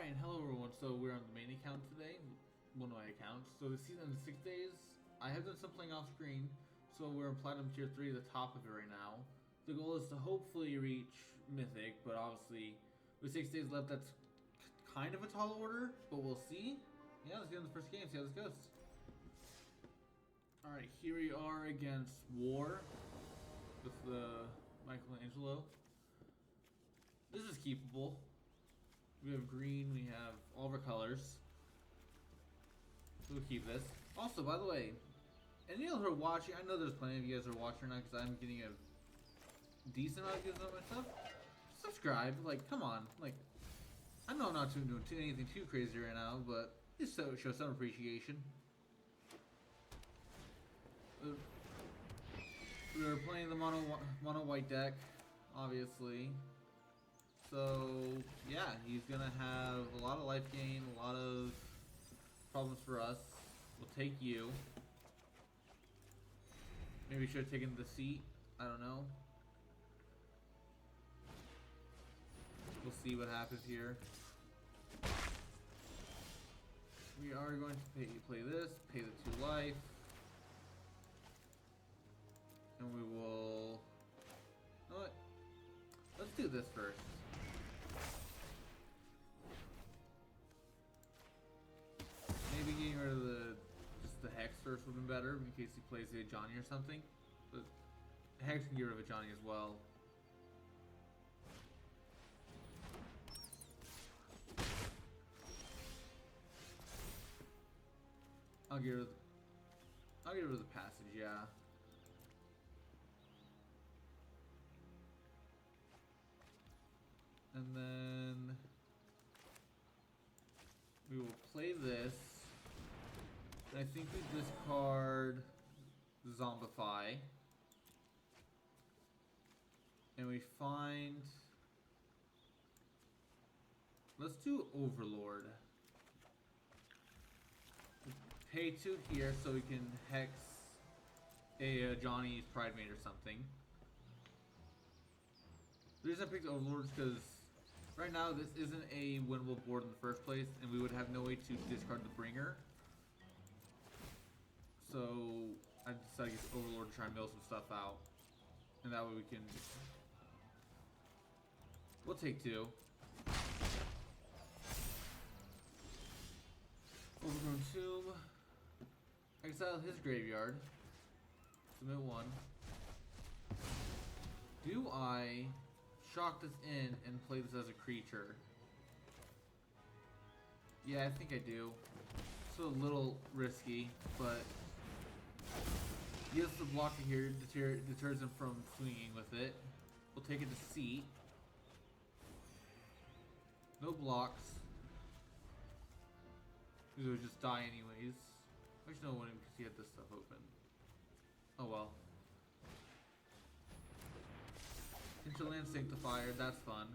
Alright, hello everyone. So we're on the main account today, one of my accounts. So the season is 6 days. I have done some playing off screen, so we're in Platinum Tier 3 at the top of it right now. The goal is to hopefully reach Mythic, but obviously with 6 days left that's kind of a tall order, but we'll see. Yeah, let's get in the first game, see how this goes. Alright, here we are against War with the Michelangelo. This is keepable. We have green, we have all of our colors. So we'll keep this. Also, by the way, any of you who are watching, I know there's plenty of you guys who are watching right now because I'm getting a decent amount of views on my stuff. Subscribe, like, come on. Like, I know I'm not doing anything too crazy right now, but just so show some appreciation. We were playing the mono white deck, obviously. So, yeah, he's going to have a lot of life gain, a lot of problems for us. We'll take you. Maybe we should have taken the seat. I don't know. We'll see what happens here. We are going to play this, pay the 2 life. And we will... You know what? Let's do this first. Maybe getting rid of just the Hex first would have been better in case he plays a Johnny or something. But Hex can get rid of a Johnny as well. I'll get rid of the passage, yeah. And then we will play this. And I think we discard Zombify. And we find... Let's do Overlord. Pay 2 here so we can Hex a Johnny's Pride Mate or something. The reason I picked Overlord is because right now this isn't a winnable board in the first place, and we would have no way to discard the Bringer. So I decided to get Overlord to try and mill some stuff out. And that way we can... We'll take 2. Overgrown Tomb. Exile his graveyard. Submit 1. Do I shock this in and play this as a creature? Yeah, I think I do. It's a little risky, but yes, the blocker here deters him from swinging with it. We'll take it to seat. No blocks. Because it would just die anyways. Actually, no, wouldn't because he had this stuff open. Oh well. Hinterland Sanctifier, that's fun.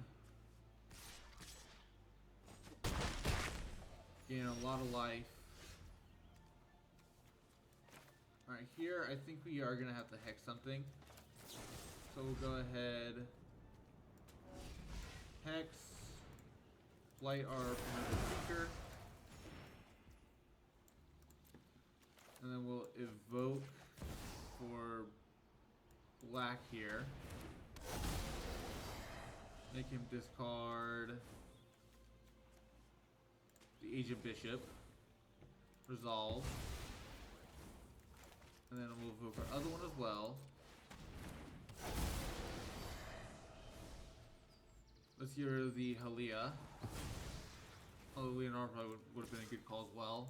Gain a lot of life. Alright, here I think we are going to have to Hex something. So we'll go ahead. Hex. Light our creature. And then we'll evoke for black here. Make him discard the Agent Bishop. Resolve. And then we'll evoke our other one as well. Let's get rid of the Halia. Although Leonardo probably would have been a good call as well.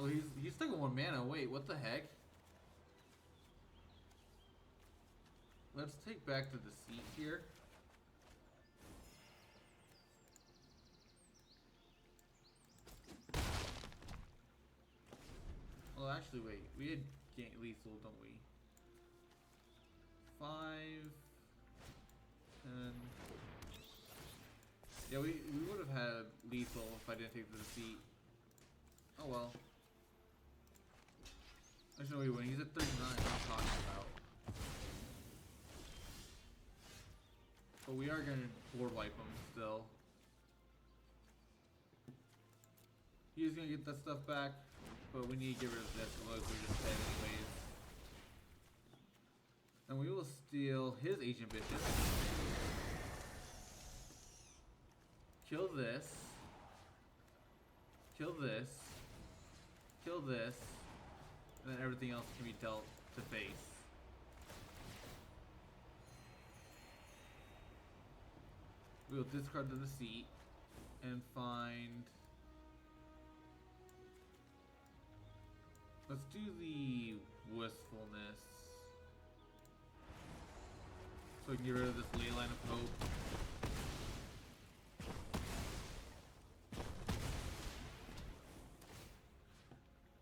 Oh, he's stuck on 1 mana. Wait, what the heck? Let's take back to the seat here. Well, actually, wait. We had lethal, don't we? 5, 10. Yeah, we would have had lethal if I didn't take the seat. Oh well. Actually, no, wait, when he's at 39, what I'm talking about. But we are gonna board wipe him still. He's gonna get that stuff back, but we need to get rid of this, otherwise we're just dead anyways. And we will steal his ancient bishop. Kill this. Kill this. Kill this. And then everything else can be dealt to face. We will discard the deceit and find. Let's do the wistfulness. So we can get rid of this ley line of hope.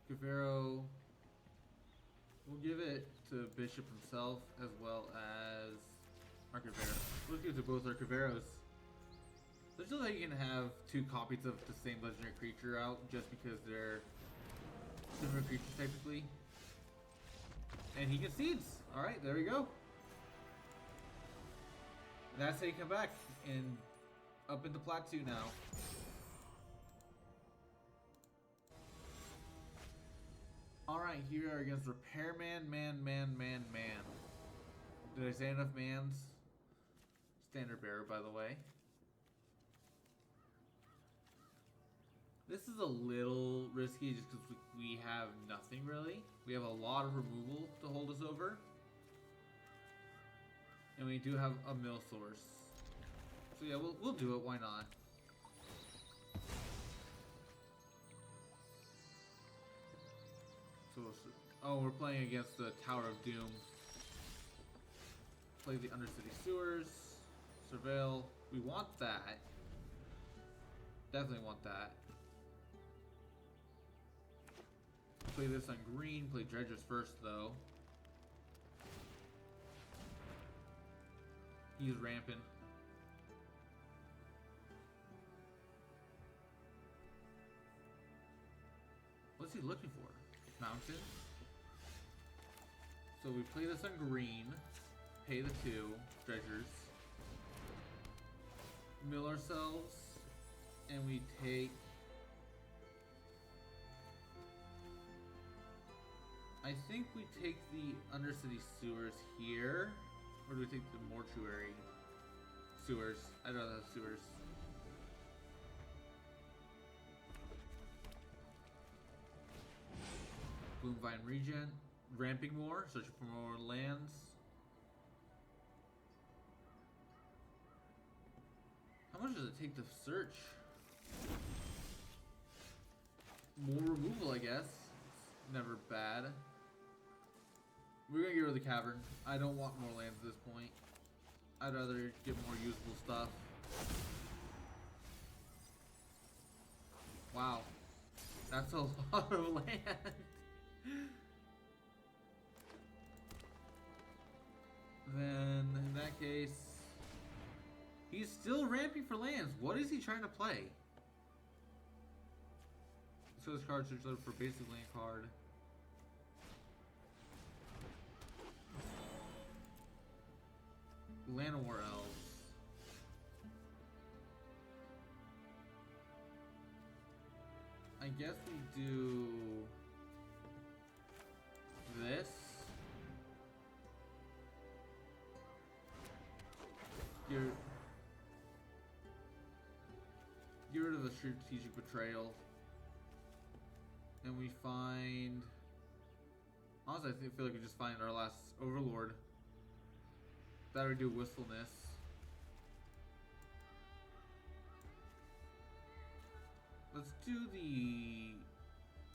Cavero. We'll give it to Bishop himself as well as our Cavero. Let's give it to both our Caveros. There's just like you can have two copies of the same legendary creature out just because they're similar creatures technically. And he concedes. Alright, there we go. That's how you come back and up into Plat 2 now. Alright, here are against Repairman, man. Did I say enough mans? Standard bearer, by the way. This is a little risky just because we have nothing really. We have a lot of removal to hold us over. And we do have a mill source. So yeah, we'll do it, why not? So oh, we're playing against the Tower of Doom. Play the Undercity Sewers. Surveil. We want that. Definitely want that. Play this on green, play Dredgers first though. He's ramping. What's he looking for? Mountain? So we play this on green, pay the 2, Dredgers. Mill ourselves, and we take... I think we take the Undercity Sewers here, or do we take the Mortuary Sewers? I'd rather have Sewers. Bloomvine Regen, ramping more, searching for more lands. How much does it take to search? More removal, I guess. It's never bad. We're gonna get rid of the cavern. I don't want more lands at this point. I'd rather get more usable stuff. Wow. That's a lot of land. Then, in that case, he's still ramping for lands. What is he trying to play? So this card search for basic land card. Llanowar Elves. I guess we do this. Get rid of the strategic betrayal. And we find... Honestly, I feel like we just find our last Overlord. That would do Wistfulness. Let's do the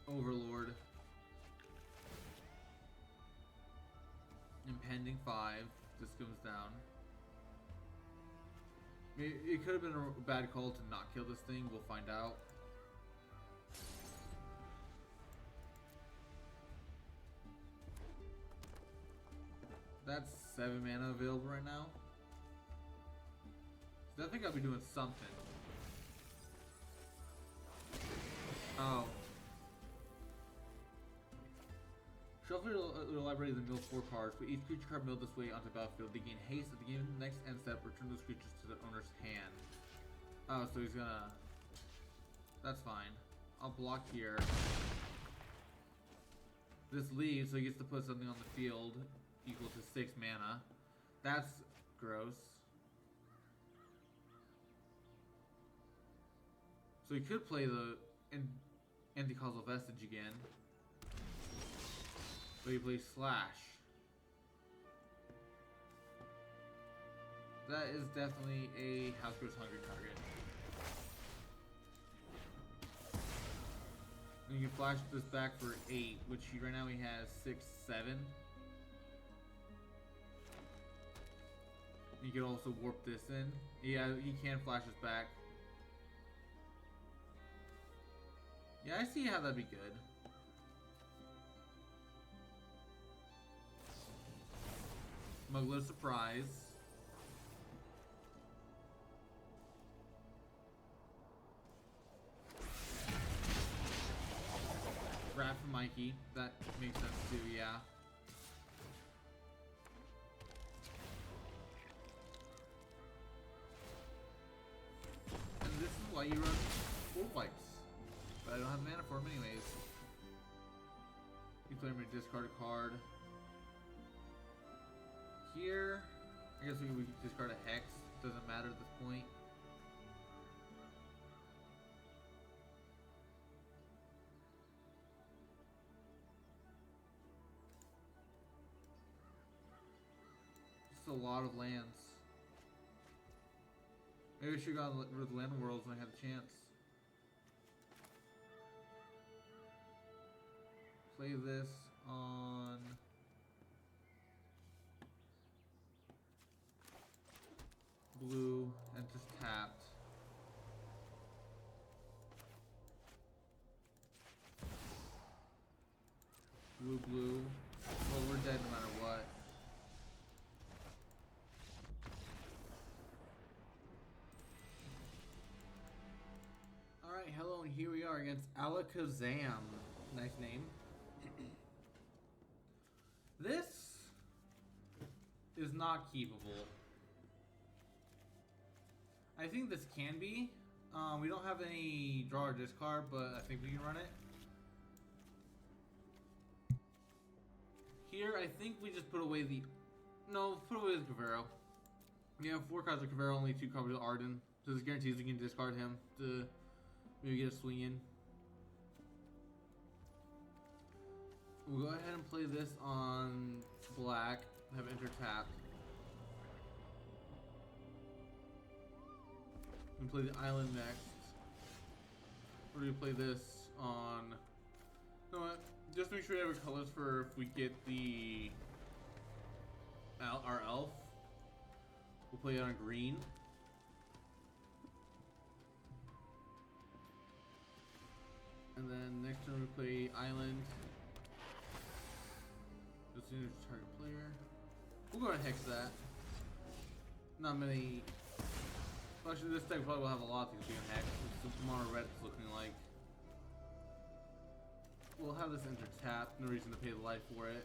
Overlord. Impending 5. This goes down. It could have been a bad call to not kill this thing. We'll find out. That's 7 mana available right now. So I think I'll be doing something. Oh. Shuffle your library and mill 4 cards. Put each creature card milled this way onto the battlefield. They gain haste at the game next end step. Return those creatures to the owner's hand. Oh, so he's gonna... That's fine. I'll block here. This leaves, so he gets to put something on the field equal to 6 mana. That's gross. So he could play the Anti-Causal Vestige again. But he plays Slash. That is definitely a House Grows Hungry target. And you can flash this back for 8, which right now he has 6, 7. You can also warp this in. Yeah, he can flash this back. Yeah, I see how that'd be good. Smuggler's Surprise. Grab from Mikey. That makes sense too, yeah. And this is why you run 4 wipes. But I don't have mana for him anyways. You play him to discard a card. Here, I guess we can discard a Hex. Doesn't matter at this point. Just a lot of lands. Maybe I should have gone rid of Land Worlds when I had a chance. Play this on blue and just tapped. Blue, blue. Well, we're dead no matter what. Alright, hello, and here we are against Alakazam. Nice name. This is not keepable. I think this can be. We don't have any draw or discard, but I think we can run it. Here, I think we just put away the... No, put away the Cavero. We have 4 cards of Cavero, only 2 cards of Arden. So this guarantees we can discard him to maybe get a swing in. We'll go ahead and play this on black. Have enter tapped. We play the island next. We're gonna play this on... You know what? Just make sure we have our colors for if we get the... our elf. We'll play it on green. And then next turn we play island. Just need to target player. We'll go ahead and hex that. Not many... Actually, this deck probably will have a lot of things we can hex. It's the mono red it's looking like. We'll have this enter tap. No reason to pay the life for it.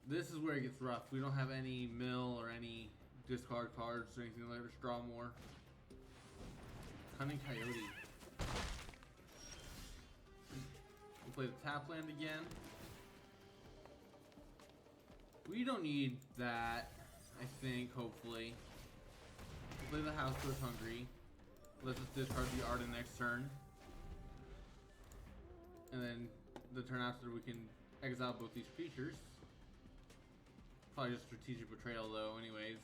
This is where it gets rough. We don't have any mill or any discard cards or anything like that. Just draw more. Cunning Coyote. We'll play the tap land again. We don't need that, I think, hopefully. We'll play the House Grows Hungry. Let's just discard the Arden next turn. And then the turn after we can exile both these creatures. Probably just Strategic Betrayal though, anyways.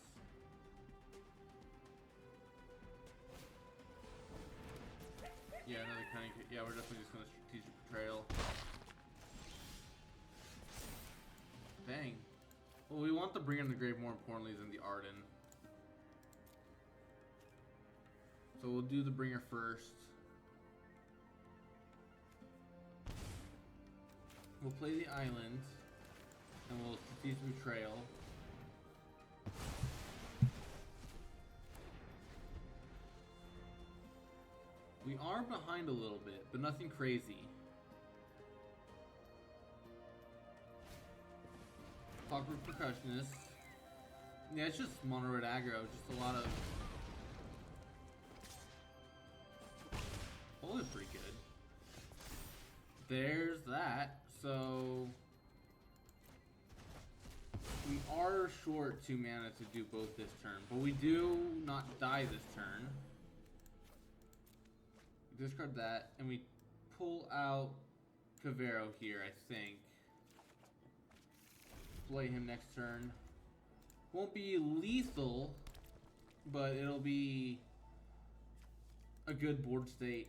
Yeah, another cunning. Yeah, we're definitely just gonna Strategic Betrayal. Dang. Well, we want the Bringer in the Grave more importantly than the Arden. So we'll do the Bringer first. We'll play the island. And we'll Strategic Betrayal. We are are behind a little bit, but nothing crazy. Clockwork Percussionist. Yeah, it's just mono red aggro, just a lot of... Oh, it's pretty good. There's that. So... we are short 2 mana to do both this turn, but we do not die this turn. We discard that, and we pull out Cavero here, I think. Play him next turn. Won't be lethal, but it'll be a good board state.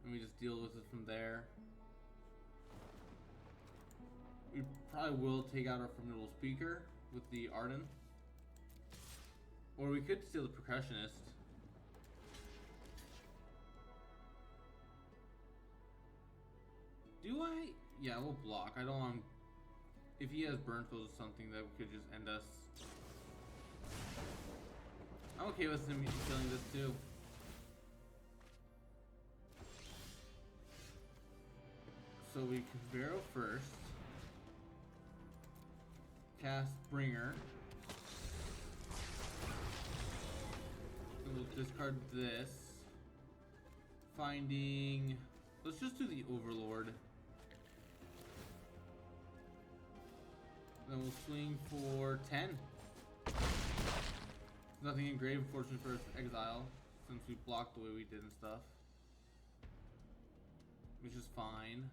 And we just deal with it from there. We probably will take out our formidable speaker with the Arden. Or we could steal the percussionist. Do I? Yeah, we'll block. I don't want... if he has burn fields or something that could just end us. I'm okay with him killing this too. So we can Vero first. Cast Bringer. And we'll discard this. Finding... let's just do the Overlord. Then we'll swing for 10. Nothing in grave, fortune for exile, since we blocked the way we did and stuff. Which is fine.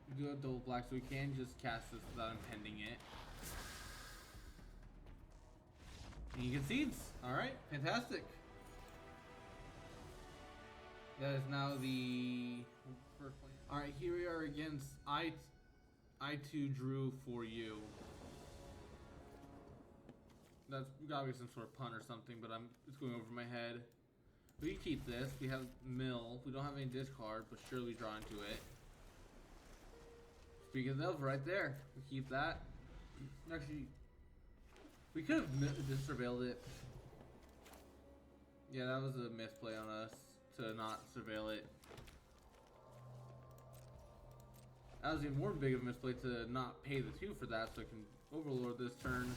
We do have double black, so we can just cast this without impending it. And he concedes. Alright, fantastic. That is now the first play. Alright, here we are against I2 drew for you. That's gotta be some sort of pun or something, but it's going over my head. We can keep this. We have mill. We don't have any discard, but surely draw into it. Speaking of right there, we keep that. Actually, we could have just surveilled it. Yeah, that was a misplay on us to not surveil it. That was even more big of a misplay to not pay the 2 for that, so I can Overlord this turn.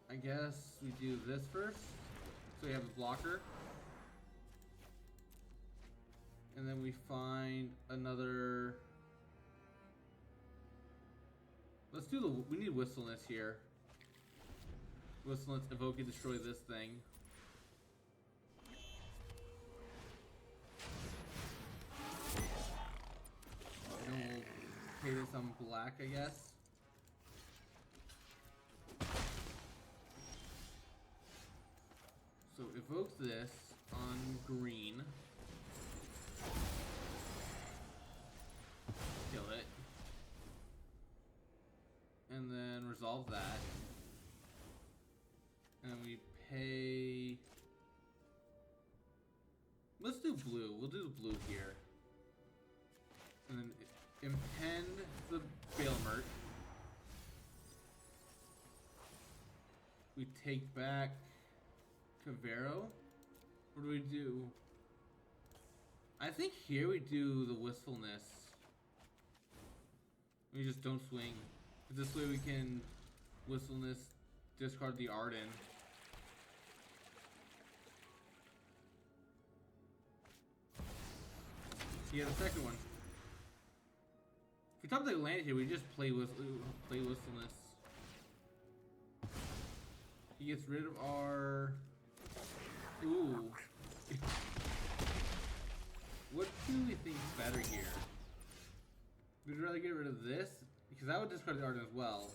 I guess we do this first, so we have a blocker. And then we find another... let's do the... we need Whistleness here. Whistleness, evoke and destroy this thing. And then we'll pay this on black, I guess. So evoke this on green. Kill it. And then resolve that. And we pay... let's do blue. We'll do the blue here. And then impend the Bailmert. We take back Cavero. What do we do? I think here we do the Wistfulness. We just don't swing. This way we can Wistfulness, discard the Arden. He had a second one. If we top the land here, we just play Wistfulness. He gets rid of our... ooh. What do we think is better here? We'd rather get rid of this, because that would discard the Arden as well.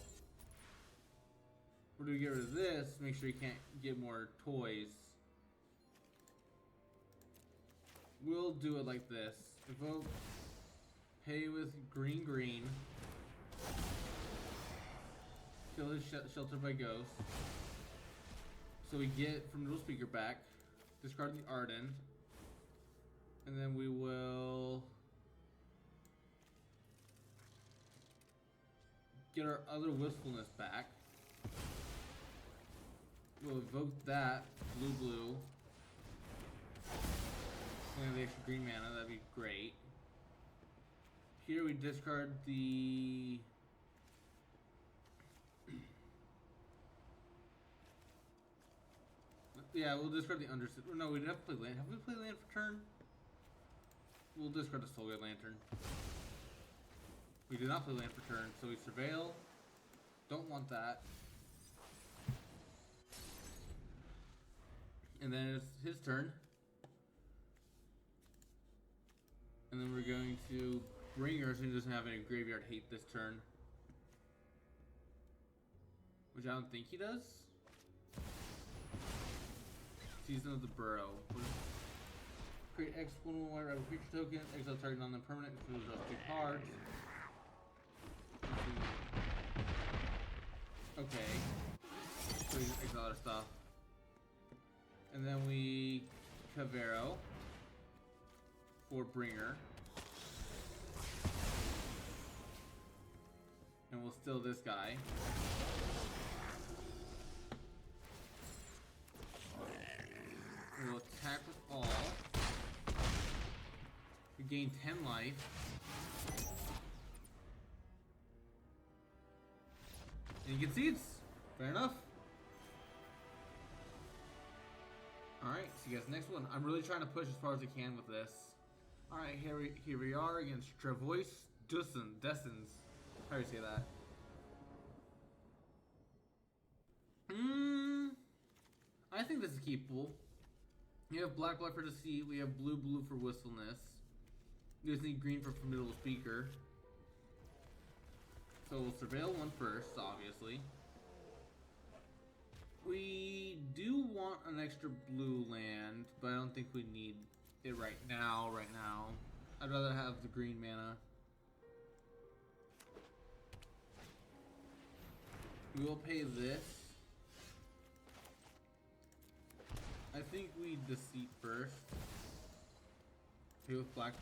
Or do we get rid of this, make sure you can't get more toys? We'll do it like this. Evoke, pay with green green. Kill his shelter by ghost. So we get from Dual Speaker back. Discard the Arden. And then we will get our other wistfulness back. We'll evoke that blue. And the extra green mana, that'd be great. Here we discard the yeah, we'll discard the Undercity. No, we didn't have to play land. Have we played land for turn? We'll discard the Soulguide Lantern. We did not play land for turn, so we surveil. Don't want that. And then it's his turn. And then we're going to bring her so he doesn't have any graveyard hate this turn. Which I don't think he does. Season of the Burrow. Create X 1/1 white red creature token. Exile target non-permanent. Draw 2 cards. Okay. So we just exile our stuff. And then we Cavero for Bringer. And we'll steal this guy. We'll attack with all. We gain 10 life. And he concedes. Fair enough. Alright, see you guys next one. I'm really trying to push as far as I can with this. Alright, here we are against Travois Dessens. How do you say that? I think this is keepable. We have black for Deceit. We have blue for Wistfulness. We just need green for Formidable Speaker. So we'll surveil one first, obviously. We do want an extra blue land, but I don't think we need it right now. I'd rather have the green mana. We will pay this. I think we Deceit first. Pay with black.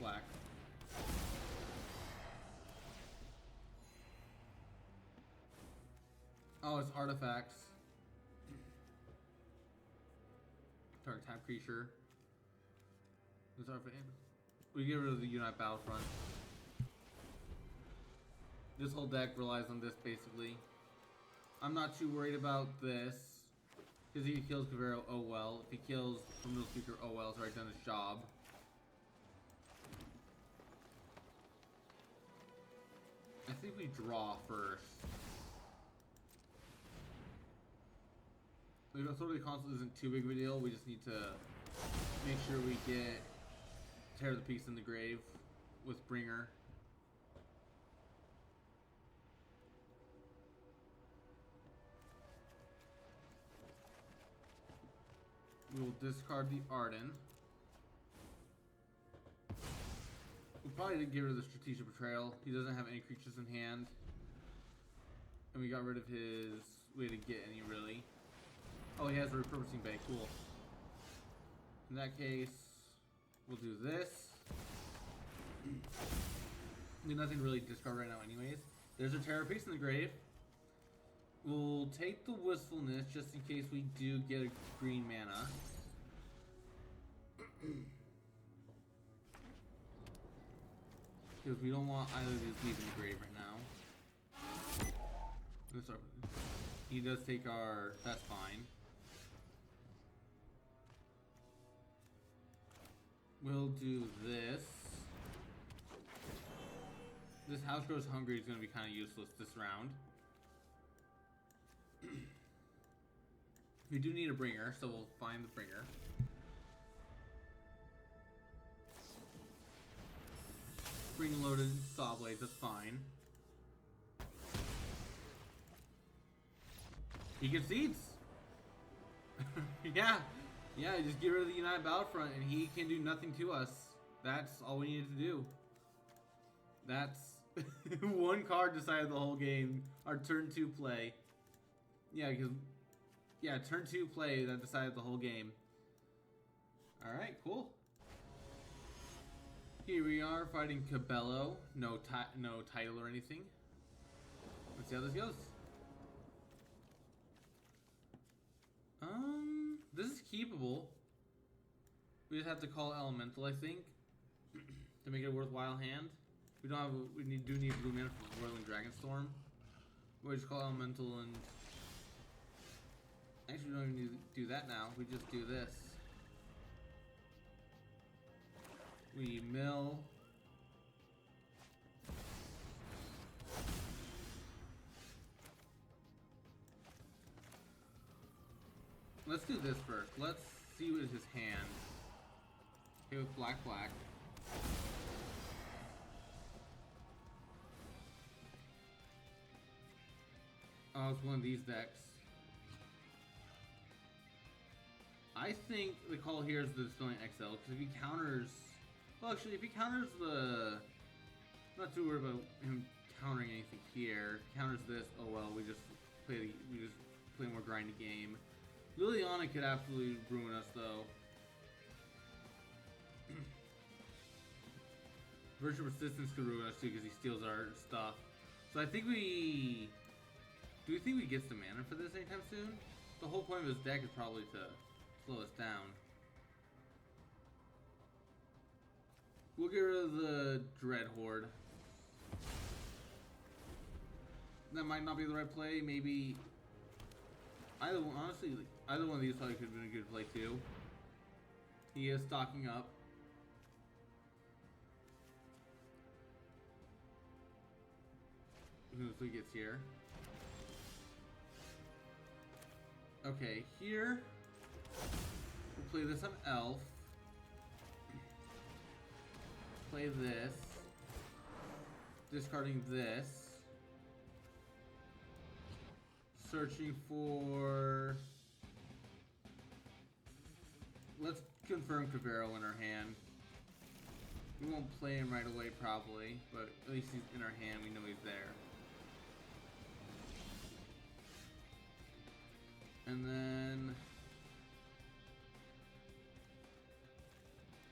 Oh, it's artifacts. Target tap creature. This artifact. We get rid of the Unite Battlefront. This whole deck relies on this basically. I'm not too worried about this. Because if he kills Cavero, oh well. If he kills Formidable Speaker, oh well. It's already done his job. I think we draw first. The Authority Console isn't too big of a deal. We just need to make sure we get Tear the Peace in the Grave with Bringer. We will discard the Arden. We probably did get rid of the Strategic Betrayal. He doesn't have any creatures in hand. And we got rid of his way to get any, really. Oh, he has a Repurposing Bay. Cool. In that case, we'll do this. There's nothing really to discard right now anyways. There's a Terror Piece in the grave. We'll take the Wistfulness just in case we do get a green mana. Because we don't want either of these leaving the grave right now. He does take our... That's fine. We'll do this. This House Grows Hungry is going to be kind of useless this round. We do need a Bringer, so we'll find the Bringer. Spring-loaded Saw Blades, that's fine. He concedes! Yeah, just get rid of the United Battlefront and he can do nothing to us. That's all we needed to do. That's one card decided the whole game. Our turn 2 play. Yeah, turn 2 play that decided the whole game. Alright, cool. Here we are fighting Cabello. No title or anything. Let's see how this goes. This is keepable. We just have to call Elemental, I think, to make it a worthwhile hand. We don't have. Do need blue mana for Roiling Dragonstorm. We just call Elemental and. Actually, we don't even need to do that now. We just do this. We mill. Let's do this first. Let's see what is his hand. Okay, with black. Oh, it's one of these decks. I think the call here is the Dispelling XL, because if he counters... Well, actually, if he counters the... I'm not too worried about him countering anything here. If he counters this, oh well, we just play more grindy game. Liliana could absolutely ruin us, though. Virtual Persistence could ruin us, too, because he steals our stuff. So I think we... Do we think we get some mana for this anytime soon? The whole point of his deck is probably to slow us down. We'll get rid of the Dread Horde. That might not be the right play. Maybe... Honestly, either one of these probably could have been a good play too. He is stocking up. Who knows who gets here? Okay, here we'll play this on Elf. Play this. Discarding this. Searching for... Let's confirm Cavero in our hand. We won't play him right away probably, but at least he's in our hand, we know he's there. And then...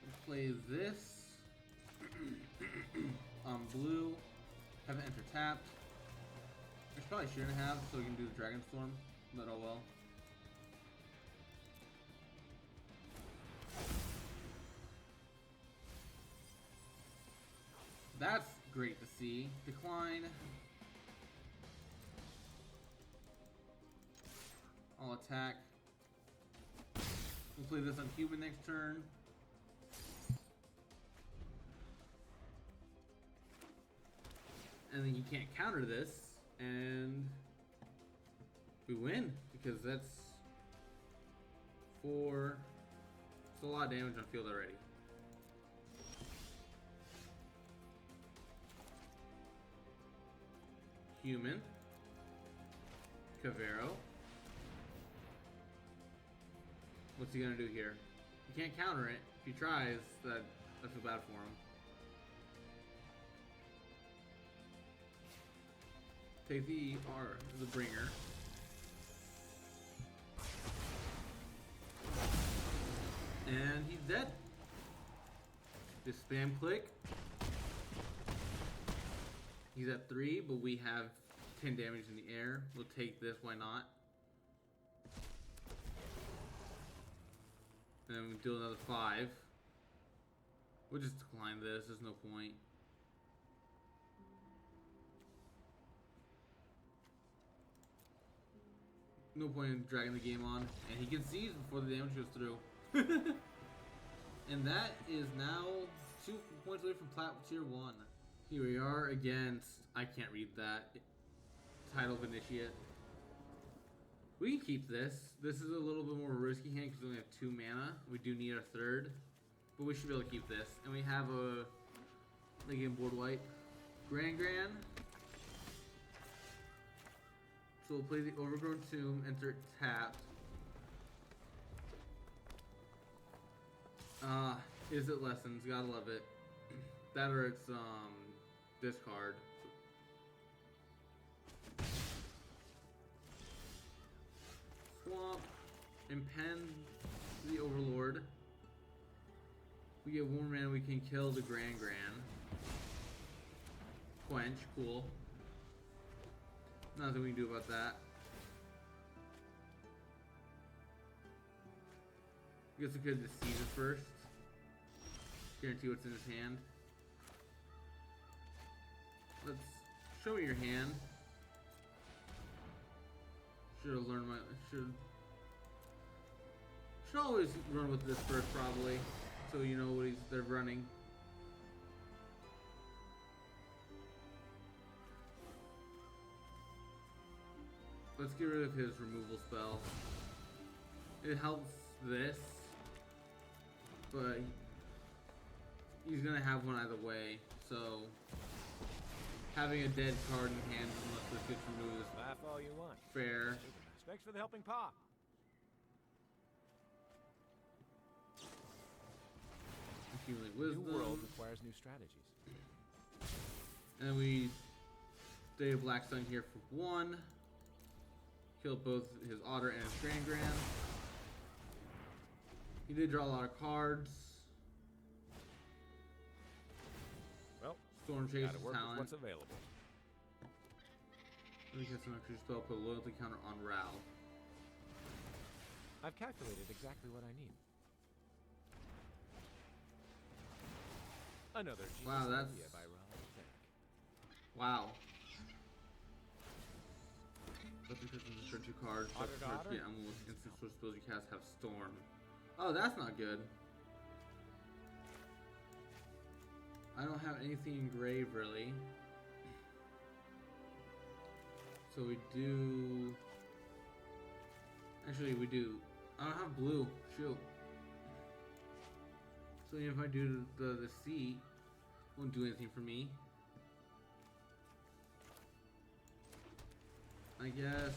we'll play this. On blue. Have it enter tapped. Which probably shouldn't have, so we can do the Dragonstorm, but oh well. That's great to see. Decline. I'll attack. We'll play this on human next turn. And then you can't counter this. And we win, because that's 4. It's a lot of damage on field already. Human. Cavero. What's he gonna do here? He can't counter it. If he tries, I feel bad for him. Take the R, the bringer. And he's dead. Just spam click. He's at 3, but we have 10 damage in the air. We'll take this, why not? And then we do another 5. We'll just decline this, there's no point. No point in dragging the game on. And he concedes before the damage goes through. And that is now 2 points away from Plat Tier 1. Here we are against... I can't read that. Title of Initiate. We can keep this. This is a little bit more of a risky hand because we only have 2 mana. We do need our 3rd. But we should be able to keep this. And we have a... Again, board white. Grand. So we'll play the Overgrown Tomb, enter it tapped. Is it Lessons? Gotta love it. That or it's discard. Swamp, impend the Overlord. We get 1 mana, we can kill the Grand. Quench, cool. Nothing we can do about that. I guess we could deceive it first. Guarantee what's in his hand. Let's show me your hand. Should have learned my should always run with this first probably, so you know what they're running. Let's get rid of his removal spell. It helps this, but he's gonna have one either way, so having a dead card in hand unless this gets removed is laugh all you want. Fair. Thanks for the helping paw. Accumulate wisdom. New world requires new strategies. And then we stay a Black Sun here for 1. Kill both his Otter and his Grand. He did draw a lot of cards. Well, Storm Chase gotta work talent. with what's available. Let me get some extra spell, put a loyalty counter on Ral. I've calculated exactly what I need. Another genius Wow, that's idea by Ral. wow. But because of the turn 2 cards, Otter to Otter? Yeah, with instant source spells you cast have Storm. Oh, that's not good. I don't have anything engraved really. So we do. Actually, we do. I don't have blue. Shoot. So if I do the sea, won't do anything for me. I guess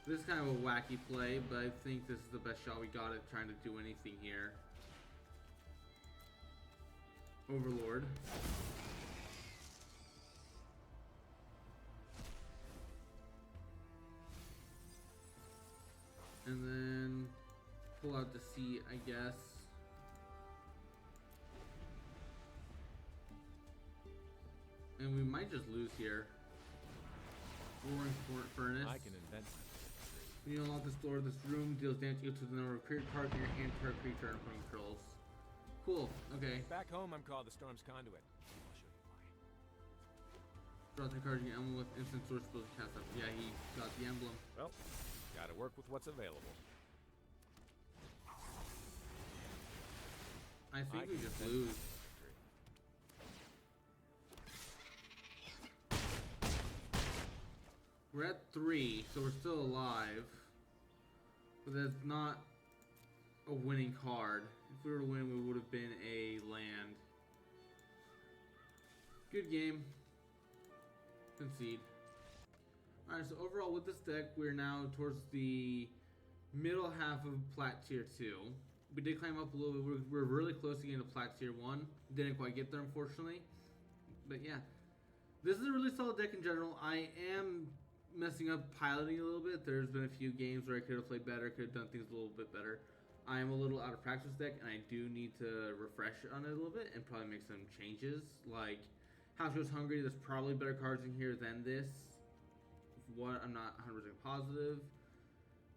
this is kind of a wacky play, but I think this is the best shot we got at trying to do anything here. Overlord. And then pull out the sea, I guess. And we might just lose here. Roaring Furnace. I can invent. When you unlock this door, this room deals damage equal to the number of creature cards in your hand per creature and opponent controls. Cool, okay. Back home, I'm called the Storm's Conduit. I'll show you why. Draw 3 cards, you emblem with instant source spells to cast up. Yeah, he got the emblem. Well, gotta work with what's available. I think we just lose. We're at 3, so we're still alive. But that's not a winning card. If we were to win, we would have been a land. Good game. Concede. Alright, so overall with this deck, we're now towards the middle half of Plat Tier 2. We did climb up a little bit. We're really close to getting to Plat Tier 1. Didn't quite get there, unfortunately. But yeah. This is a really solid deck in general. I am messing up piloting a little bit. There's been a few games where I could have played better, could have done things a little bit better. I am a little out of practice deck, and I do need to refresh on it a little bit and probably make some changes. Like, House Goes Hungry, there's probably better cards in here than this. What, I'm not 100% positive.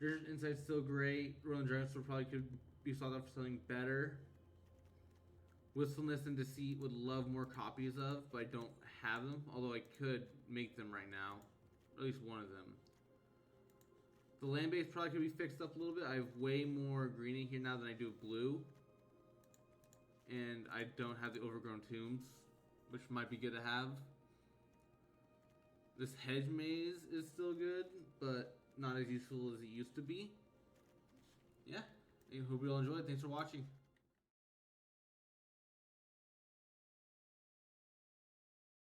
Desert Insight's still great. Rolling Dragonstone probably could be sought out for something better. Wistfulness and Deceit would love more copies of, but I don't have them. Although I could make them right now. At least one of them. The land base probably could be fixed up a little bit. I have way more green in here now than I do blue. And I don't have the overgrown tombs, which might be good to have. This hedge maze is still good, but not as useful as it used to be. Yeah, I hope you all enjoyed. Thanks for watching.